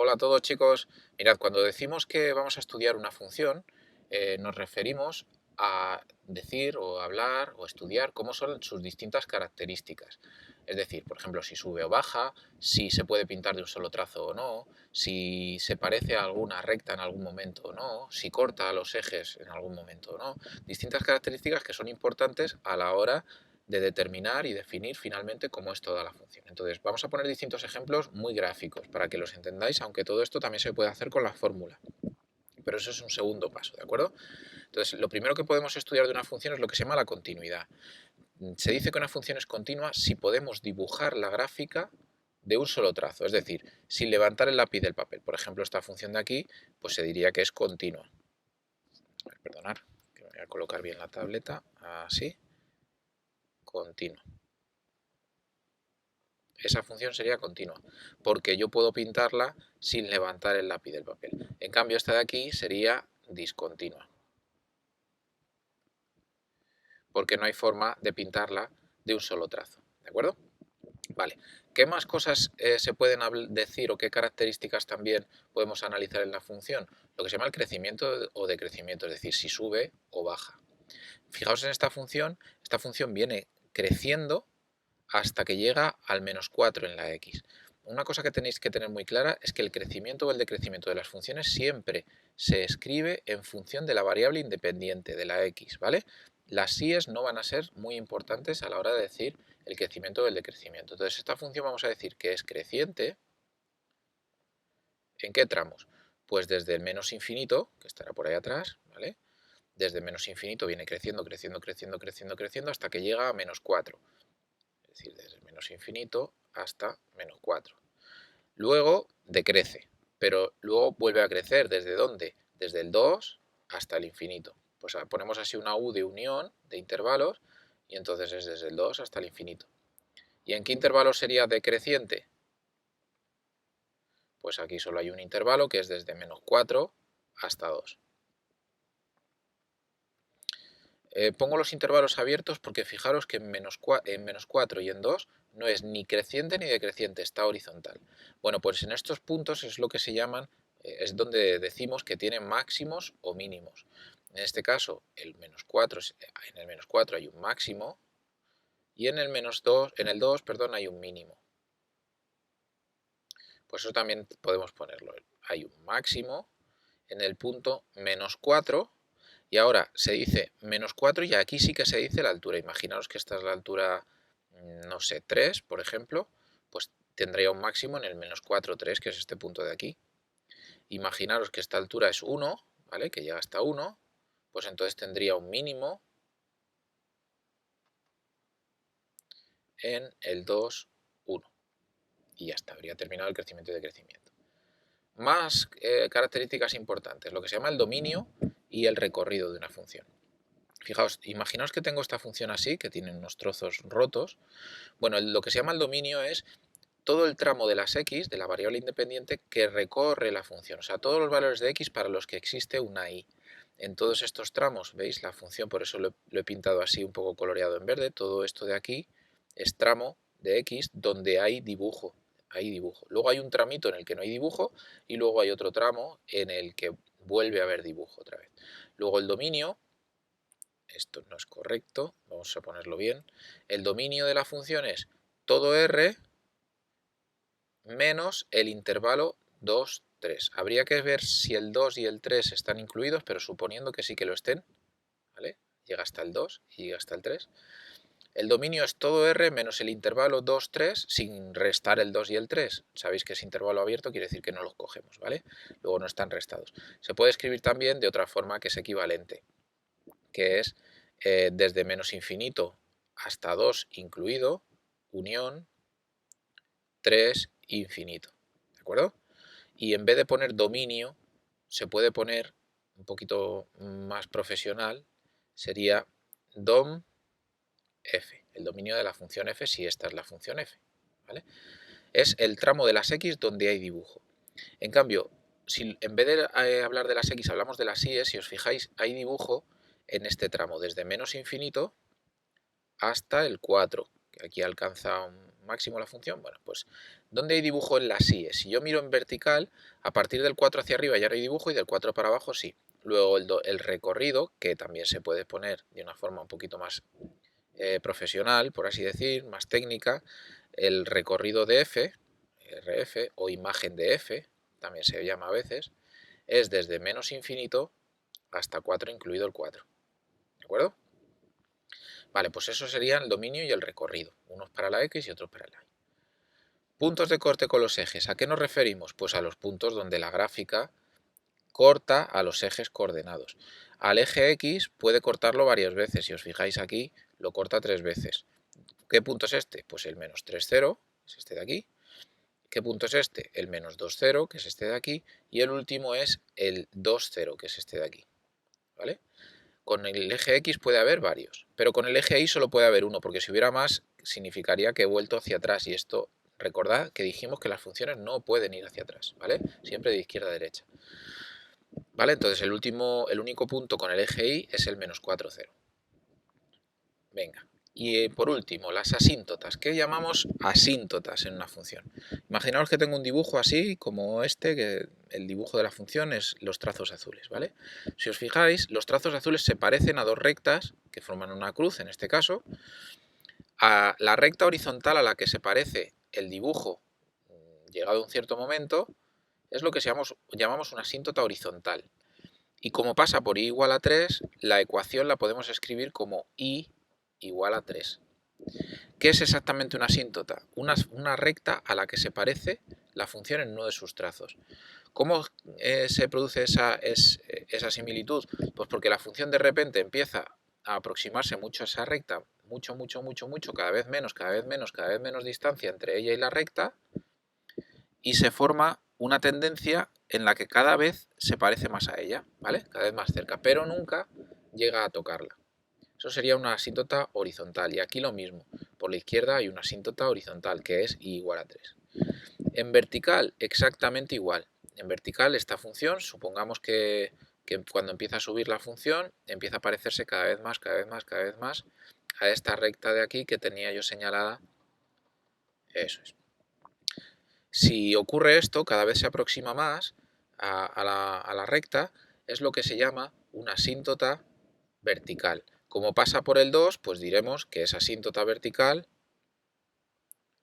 Hola a todos chicos. Mirad, cuando decimos que vamos a estudiar una función, nos referimos a decir o hablar o estudiar cómo son sus distintas características. Es decir, por ejemplo, si sube o baja, si se puede pintar de un solo trazo o no, si se parece a alguna recta en algún momento o no, si corta los ejes en algún momento o no. Distintas características que son importantes a la hora de determinar y definir finalmente cómo es toda la función. Entonces, vamos a poner distintos ejemplos muy gráficos para que los entendáis, aunque todo esto también se puede hacer con la fórmula. Pero eso es un segundo paso, ¿de acuerdo? Entonces, lo primero que podemos estudiar de una función es lo que se llama la continuidad. Se dice que una función es continua si podemos dibujar la gráfica de un solo trazo, es decir, sin levantar el lápiz del papel. Por ejemplo, esta función de aquí, pues se diría que es continua. A ver, perdonad, que me voy a colocar bien la tableta, así, continua. Esa función sería continua, porque yo puedo pintarla sin levantar el lápiz del papel. En cambio, esta de aquí sería discontinua, porque no hay forma de pintarla de un solo trazo. ¿De acuerdo? Vale. ¿Qué más cosas se pueden decir o qué características también podemos analizar en la función? Lo que se llama el crecimiento o decrecimiento, es decir, si sube o baja. Fijaos en esta función viene creciendo hasta que llega al -4 en la x. Una cosa que tenéis que tener muy clara es que el crecimiento o el decrecimiento de las funciones siempre se escribe en función de la variable independiente de la x, ¿vale? Las síes no van a ser muy importantes a la hora de decir el crecimiento o el decrecimiento. Entonces, esta función vamos a decir que es creciente. ¿En qué tramos? Pues desde el menos infinito, que estará por ahí atrás, ¿vale? Desde menos infinito viene creciendo, creciendo, creciendo, creciendo, creciendo hasta que llega a -4. Es decir, desde menos infinito hasta -4. Luego decrece, pero luego vuelve a crecer. ¿Desde dónde? Desde el 2 hasta el infinito. Pues ponemos así una U de unión de intervalos y entonces es desde el 2 hasta el infinito. ¿Y en qué intervalo sería decreciente? Pues aquí solo hay un intervalo que es desde -4 hasta 2. Pongo los intervalos abiertos porque fijaros que en -4 y en 2 no es ni creciente ni decreciente, está horizontal. Bueno, pues en estos puntos es lo que se llaman, es donde decimos que tienen máximos o mínimos. En este caso, en el -4 hay un máximo y en el -2, perdón, hay un mínimo. Pues eso también podemos ponerlo. Hay un máximo en el punto -4. Y ahora se dice -4 y aquí sí que se dice la altura. Imaginaos que esta es la altura, no sé, 3, por ejemplo, pues tendría un máximo en el -4, 3, que es este punto de aquí. Imaginaros que esta altura es 1, ¿vale? Que llega hasta 1, pues entonces tendría un mínimo en el 2, 1. Y ya está, habría terminado el crecimiento y decrecimiento. Más características importantes, lo que se llama el dominio y el recorrido de una función. Fijaos, imaginaos que tengo esta función así, que tiene unos trozos rotos. Bueno, lo que se llama el dominio es todo el tramo de las x, de la variable independiente, que recorre la función. O sea, todos los valores de x para los que existe una y. En todos estos tramos, ¿veis? La función, por eso lo he pintado así un poco coloreado en verde. Todo esto de aquí es tramo de x donde hay dibujo. Luego hay un tramito en el que no hay dibujo y luego hay otro tramo en el que vuelve a haber dibujo otra vez. Luego el dominio, esto no es correcto, vamos a ponerlo bien. El dominio de la función es todo R menos el intervalo 2, 3. Habría que ver si el 2 y el 3 están incluidos, pero suponiendo que sí que lo estén, ¿vale? Llega hasta el 2 y llega hasta el 3. El dominio es todo R menos el intervalo 2, 3 sin restar el 2 y el 3. Sabéis que es intervalo abierto, quiere decir que no los cogemos, ¿vale? Luego no están restados. Se puede escribir también de otra forma que es equivalente, que es desde menos infinito hasta 2 incluido, unión 3 infinito. ¿De acuerdo? Y en vez de poner dominio, se puede poner un poquito más profesional, sería dom f, el dominio de la función f si esta es la función f. ¿Vale? Es el tramo de las x donde hay dibujo. En cambio, si en vez de hablar de las x hablamos de las y, si os fijáis, hay dibujo en este tramo, desde menos infinito hasta el 4, que aquí alcanza un máximo la función. Bueno, pues ¿dónde hay dibujo en las síes? Si yo miro en vertical, a partir del 4 hacia arriba ya no hay dibujo y del 4 para abajo sí. Luego el recorrido, que también se puede poner de una forma un poquito más profesional, por así decir, más técnica, el recorrido de f, rf o imagen de f, también se llama a veces, es desde menos infinito hasta 4 incluido el 4. ¿De acuerdo? Vale, pues eso serían el dominio y el recorrido, unos para la x y otros para la y. Puntos de corte con los ejes, ¿a qué nos referimos? Pues a los puntos donde la gráfica corta a los ejes coordenados. Al eje x puede cortarlo varias veces, si os fijáis aquí lo corta 3 veces. ¿Qué punto es este? Pues el menos 3, 0, es este de aquí. ¿Qué punto es este? El menos 2, 0, que es este de aquí. Y el último es el 2, 0, que es este de aquí. ¿Vale? Con el eje X puede haber varios, pero con el eje Y solo puede haber uno, porque si hubiera más significaría que he vuelto hacia atrás y esto, recordad que dijimos que las funciones no pueden ir hacia atrás, ¿vale? Siempre de izquierda a derecha. ¿Vale? Entonces el único punto con el eje Y es el menos 4, 0. Venga. Y por último, las asíntotas. ¿Qué llamamos asíntotas en una función? Imaginaos que tengo un dibujo así como este, que el dibujo de la función es los trazos azules, ¿vale? Si os fijáis, los trazos azules se parecen a dos rectas que forman una cruz, en este caso. A la recta horizontal a la que se parece el dibujo, llegado a un cierto momento, es lo que llamamos una asíntota horizontal. Y como pasa por y igual a 3, la ecuación la podemos escribir como y igual a 3. ¿Qué es exactamente una asíntota? Una recta a la que se parece la función en uno de sus trazos. ¿Cómo se produce esa similitud? Pues porque la función de repente empieza a aproximarse mucho a esa recta, mucho, cada vez menos, cada vez menos, cada vez menos distancia entre ella y la recta, y se forma una tendencia en la que cada vez se parece más a ella, ¿vale? Cada vez más cerca, pero nunca llega a tocarla. Eso sería una asíntota horizontal. Y aquí lo mismo. Por la izquierda hay una asíntota horizontal que es y igual a 3. En vertical, exactamente igual. En vertical, esta función, supongamos que cuando empieza a subir la función, empieza a parecerse cada vez más, cada vez más, cada vez más a esta recta de aquí que tenía yo señalada. Eso es. Si ocurre esto, cada vez se aproxima más a la recta, es lo que se llama una asíntota vertical. Como pasa por el 2, pues diremos que esa asíntota vertical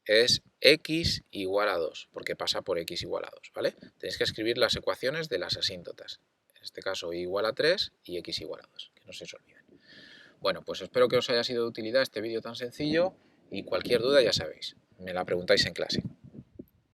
es x igual a 2, porque pasa por x igual a 2, ¿vale? Tenéis que escribir las ecuaciones de las asíntotas. En este caso, y igual a 3 y x igual a 2, que no se os olviden. Bueno, pues espero que os haya sido de utilidad este vídeo tan sencillo y cualquier duda ya sabéis, me la preguntáis en clase.